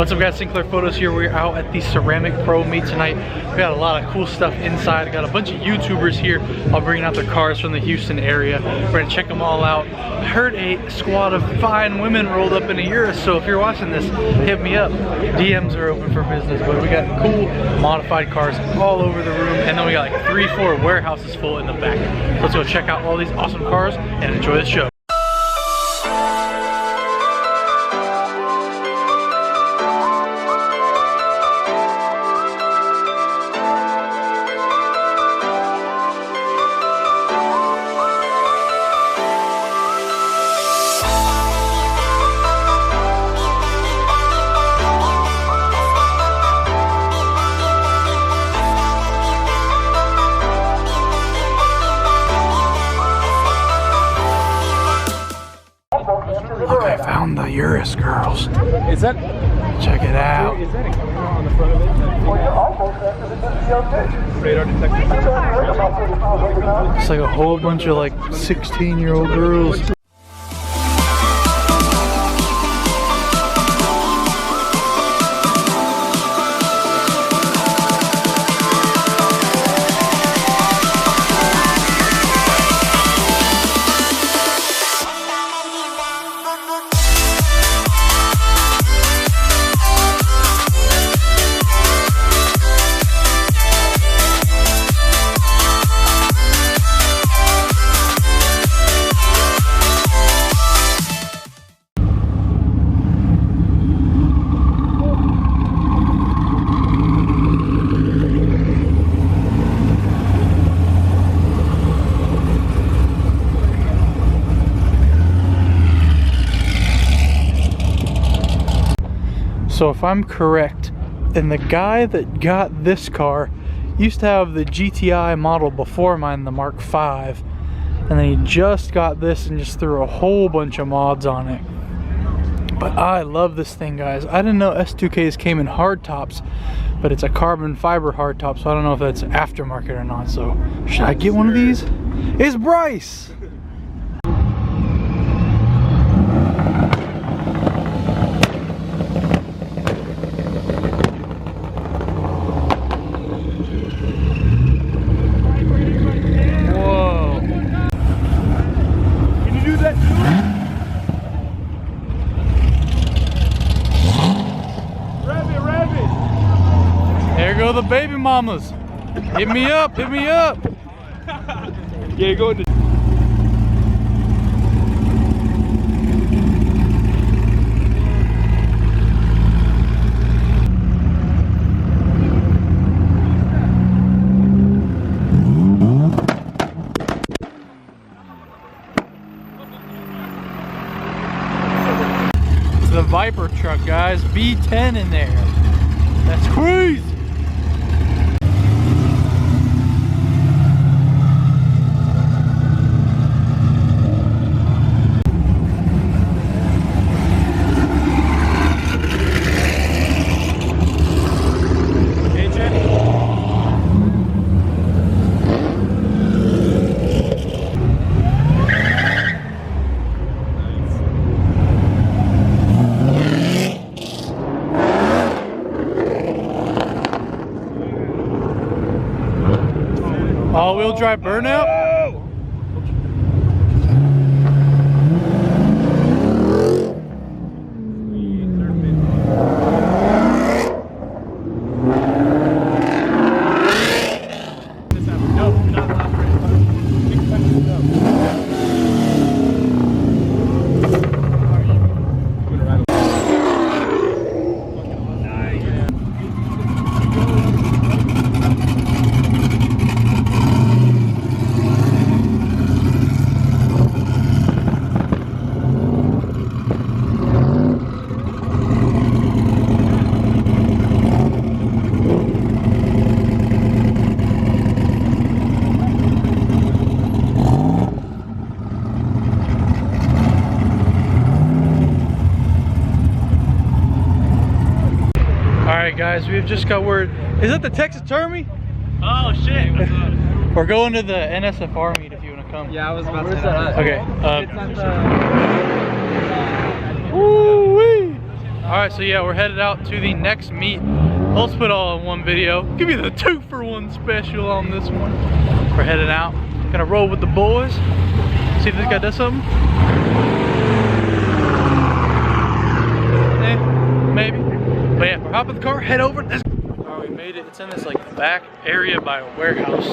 What's up guys, Sinclair Photos here. We're out at the Ceramic Pro meet tonight. We got a lot of cool stuff inside. I got a bunch of YouTubers here all bringing out their cars from the Houston area. We're gonna check them all out. I heard a squad of fine women rolled up in a Urus, so if you're watching this, hit me up. DMs are open for business, but we got cool modified cars all over the room, and then we got like 3-4 warehouses full in the back. So let's go check out all these awesome cars and enjoy the show. Look, I found the Urus, girls. Is that? Check it out. Is that a camera on the front of it? Radar detector. It's like a whole bunch of like 16-year-old girls. So if I'm correct, then the guy that got this car used to have the GTI model before mine, the Mark V, and then he just got this and just threw a whole bunch of mods on it. But I love this thing, guys. I didn't know S2Ks came in hard tops, but it's a carbon fiber hard top, so I don't know if that's aftermarket or not. So should I get one of these? It's Bryce! There go the baby mamas. Hit me up, hit me up. Yeah, go into. It's the Viper truck, guys. V10 in there. That's crazy. All-wheel drive burnout? Alright guys, we've just got word. Is that the Texas Termy? Oh shit, what's up? We're going to the NSFR meet if you want to come. Yeah, I was about to say that. Okay. It's at the... Woo-wee! Alright, so yeah, we're headed out to the next meet. Let's put it all in one video. Give me the 2-for-1 special on this one. We're heading out. Gonna roll with the boys. See if this guy does something. Maybe. But yeah, we're hopping the car, head over. Alright, we made it. It's in this like back area by a warehouse.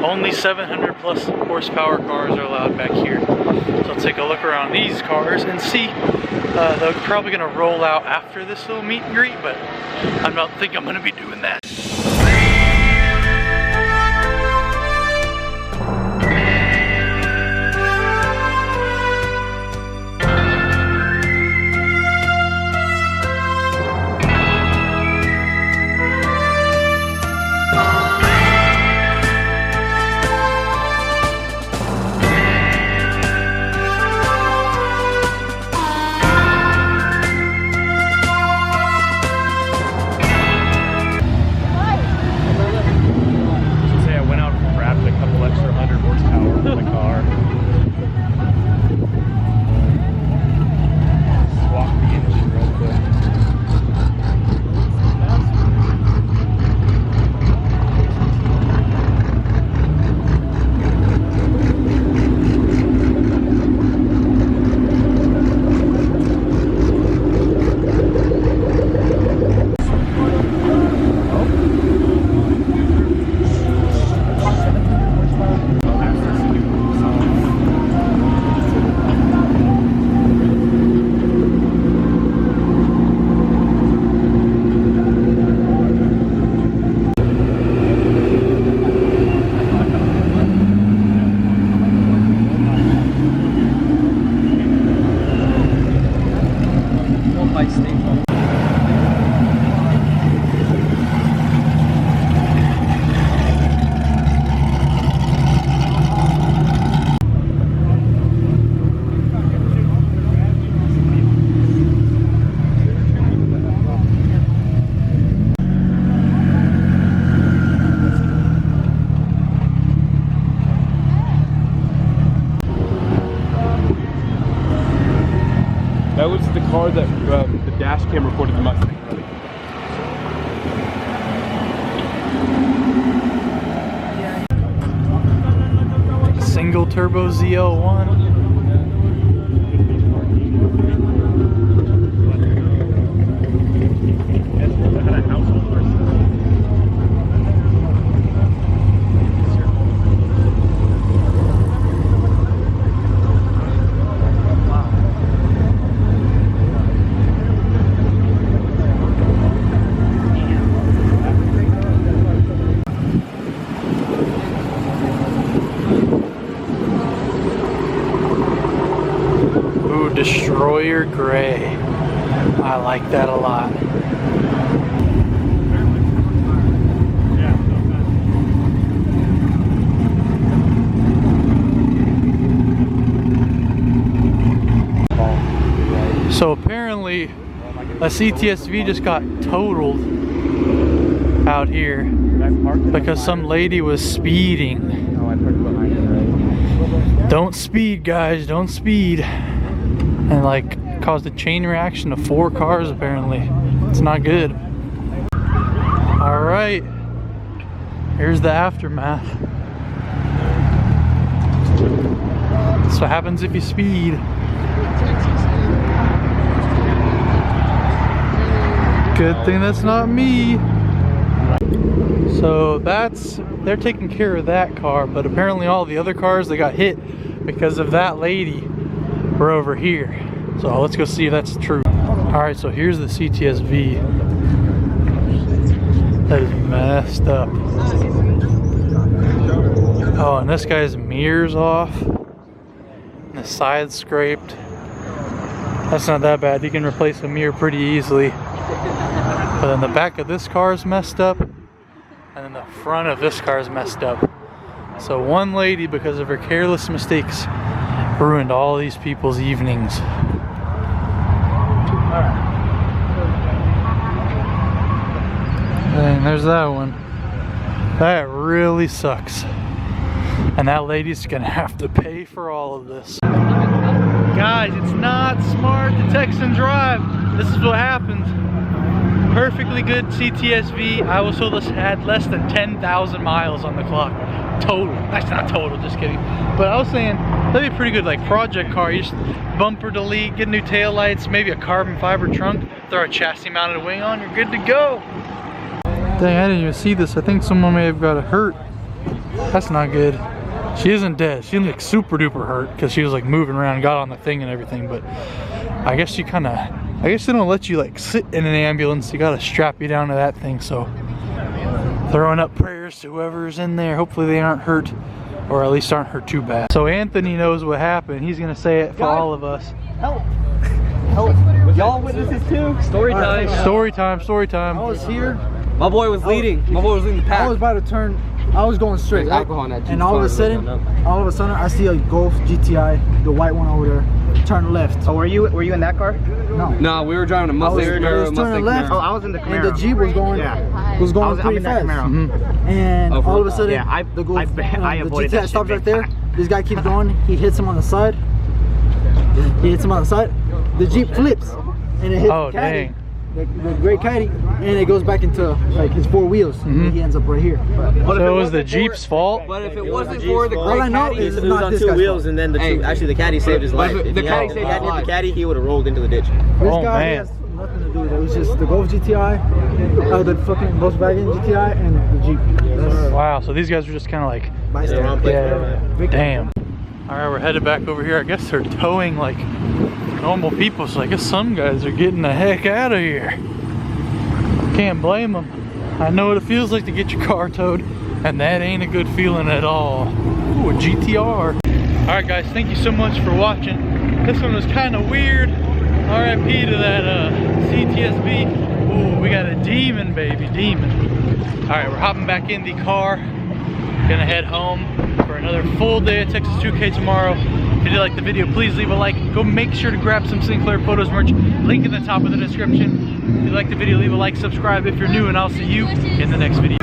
Only 700 plus horsepower cars are allowed back here. So let's take a look around these cars and see. They're probably gonna roll out after this little meet and greet, but I don't think I'm gonna be doing that. That was the car that the dash cam recorded the Mustang. Single turbo ZL1. Destroyer Gray. I like that a lot. So apparently a CTSV just got totaled out here because some lady was speeding. Don't speed, guys, don't speed. And like caused a chain reaction of 4 cars apparently. It's not good. Alright, here's the aftermath. That's what happens if you speed. Good thing that's not me. So they're taking care of that car, but apparently all the other cars that got hit because of that lady were over here. So let's go see if that's true. Alright, so here's the CTSV. That is messed up. Oh, and this guy's mirror's off. And the side's scraped. That's not that bad. You can replace a mirror pretty easily. But then the back of this car is messed up. And then the front of this car is messed up. So one lady, because of her careless mistakes, ruined all these people's evenings. And there's that one. That really sucks. And that lady's gonna have to pay for all of this. Guys, it's not smart to text and drive. this is what happens. Perfectly good CTSV. I was told this had less than 10,000 miles on the clock. Total. That's not total, just kidding. But I was saying, that'd be pretty good, like project car. You just bumper delete, get new taillights, maybe a carbon fiber trunk, throw a chassis mounted wing on, you're good to go. Dang, I didn't even see this. I think someone may have got hurt. That's not good. She isn't dead. She like super duper hurt because she was like moving around, got on the thing and everything. But I guess she kind of, I guess they don't let you like sit in an ambulance. You gotta strap you down to that thing. So throwing up prayers to whoever's in there. Hopefully they aren't hurt, or at least aren't hurt too bad. So Anthony knows what happened. He's gonna say it for all of us. Help! Help! Y'all witnesses too? Story time. Story time. Story time. I was here. My boy was leading. My boy was leading the pack. I was about to turn. I was going straight, right? And all of a sudden, I see a Golf GTI, the white one over there, turn left. Oh, were you in that car? No. No, we were driving a Mustang. I was turning left. Oh, I was in the Camaro. And the Jeep was going, pretty fast. And all of a sudden, the GTI stops right there. This guy keeps going. He hits him on the side. The Jeep flips, and it hits the Caddy. The great Caddy, and it goes back into like his four wheels. And he ends up right here. So it was the Jeep's fault? But if it wasn't for the great Caddy, it was on two wheels, and then the Caddy saved his life. The Caddy saved his life. The Caddy, he would have rolled into the ditch. This guy has nothing to do with it. It was just the Golf GTI, the fucking Volkswagen GTI, and the Jeep. Wow, so these guys were just kind of like, damn. All right, we're headed back over here. I guess they're towing like normal people, so I guess some guys are getting the heck out of here. Can't blame them. I know what it feels like to get your car towed, and that ain't a good feeling at all. Ooh, a GTR. All right, guys, thank you so much for watching. This one was kind of weird. RIP to that CTSV. Ooh, we got a demon, baby, demon. All right, we're hopping back in the car. Gonna head home for another full day of TX2K tomorrow. If you did like the video, please leave a like. Go make sure to grab some Sinclair Photos merch. Link in the top of the description. If you like the video, leave a like, subscribe if you're new, and I'll see you in the next video.